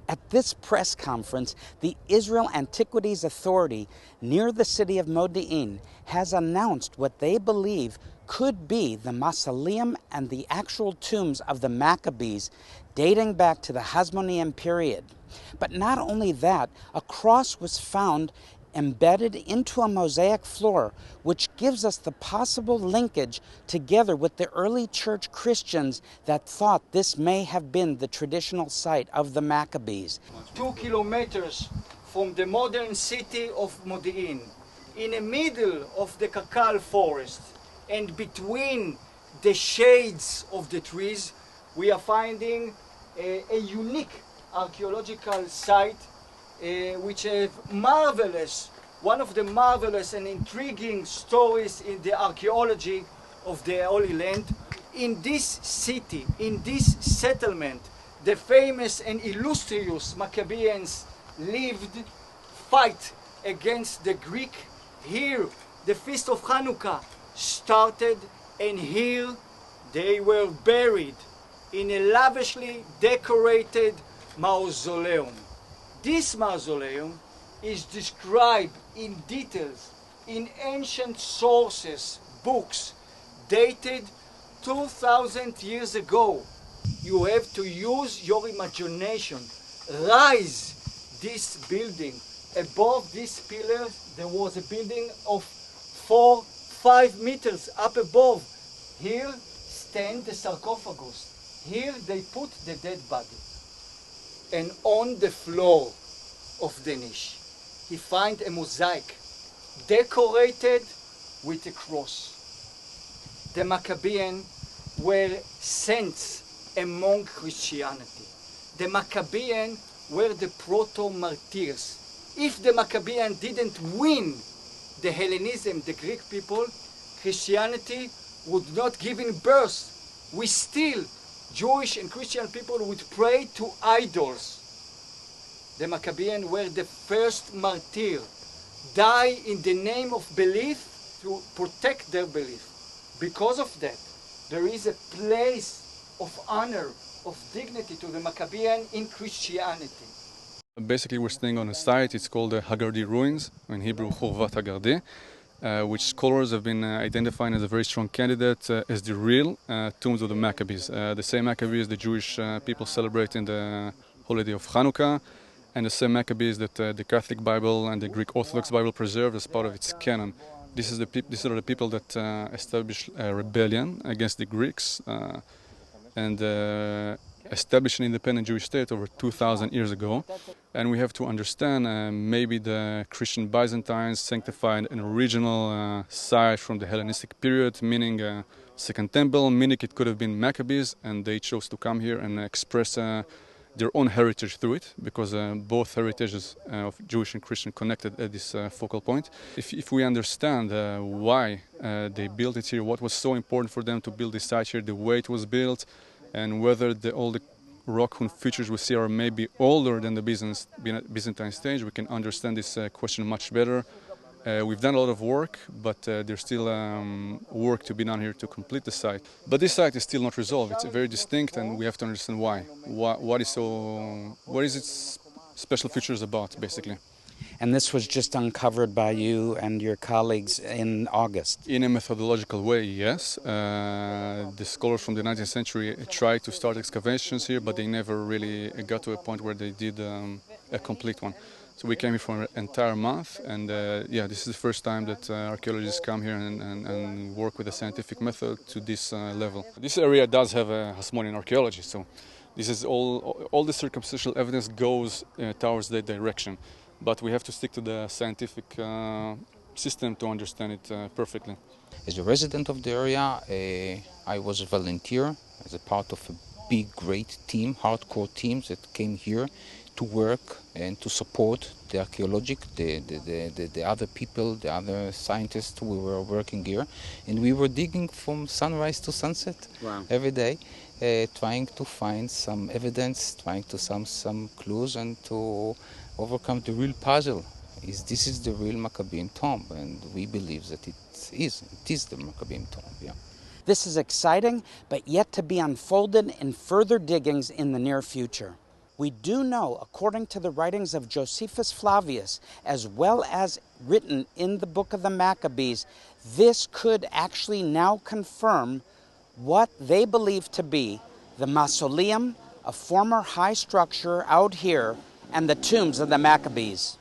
At this press conference, the Israel Antiquities Authority near the city of Modi'in has announced what they believe could be the mausoleum and the actual tombs of the Maccabees dating back to the Hasmonean period. But not only that, a cross was found embedded into a mosaic floor, which gives us the possible linkage together with the early church Christians that thought this may have been the traditional site of the Maccabees. 2 kilometers from the modern city of Modi'in, in the middle of the cacao forest and between the shades of the trees, we are finding a unique archaeological site which have one of the marvelous and intriguing stories in the archaeology of the Holy Land. In this city, in this settlement, the famous and illustrious Maccabeans lived, fight against the Greek. Here, the Feast of Hanukkah started, and here they were buried in a lavishly decorated mausoleum. This mausoleum is described in details in ancient sources, books, dated 2,000 years ago. You have to use your imagination. Rise this building. Above these pillars, there was a building of 5 meters up above. Here stand the sarcophagus. Here they put the dead body. And on the floor of the niche, he finds a mosaic decorated with a cross. The Maccabean were saints among Christianity. The Maccabean were the proto-martyrs. If the Maccabean didn't win the Hellenism, the Greek people, Christianity would not give in birth. We still, Jewish and Christian people, would pray to idols. The Maccabean were the first martyr, die in the name of belief to protect their belief. Because of that, there is a place of honor, of dignity to the Maccabean in Christianity. Basically, we're staying on a site. It's called the Hagardi ruins, in Hebrew, Churvat Hagardi, which scholars have been identifying as a very strong candidate as the real tombs of the Maccabees. The same Maccabees the Jewish people celebrate in the holiday of Hanukkah, and the same Maccabees that the Catholic Bible and the Greek Orthodox Bible preserved as part of its canon. These are the people that established a rebellion against the Greeks and established an independent Jewish state over 2,000 years ago. And we have to understand maybe the Christian Byzantines sanctified an original site from the Hellenistic period, meaning Second Temple, meaning it could have been Maccabees, and they chose to come here and express their own heritage through it, because both heritages of Jewish and Christian connected at this focal point. If we understand why they built it here, what was so important for them to build this site here, the way it was built, and whether all the rock-hewn features we see are maybe older than the Byzantine stage, we can understand this question much better. We've done a lot of work, but there's still work to be done here to complete the site. But this site is still not resolved. It's very distinct, and we have to understand why. What is its special features about, basically? And this was just uncovered by you and your colleagues in August? In a methodological way, yes. The scholars from the 19th century tried to start excavations here, but they never really got to a point where they did a complete one. So we came here for an entire month, and this is the first time that archaeologists come here and work with a scientific method to this level. This area does have a Hasmonean archaeology, so this is all the circumstantial evidence goes towards that direction. But we have to stick to the scientific system to understand it perfectly. As a resident of the area, I was a volunteer as a part of a big, great team, hardcore teams that came here to work and to support the archaeologic, the other people, the other scientists who were working here. And we were digging from sunrise to sunset every day, trying to find some evidence, trying to some clues, and to overcome the real puzzle. This is the real Maccabean tomb, and we believe that it is the Maccabean tomb, yeah. This is exciting, but yet to be unfolded in further diggings in the near future. We do know, according to the writings of Josephus Flavius, as well as written in the book of the Maccabees, this could actually now confirm what they believe to be the mausoleum, a former high structure out here, and the tombs of the Maccabees.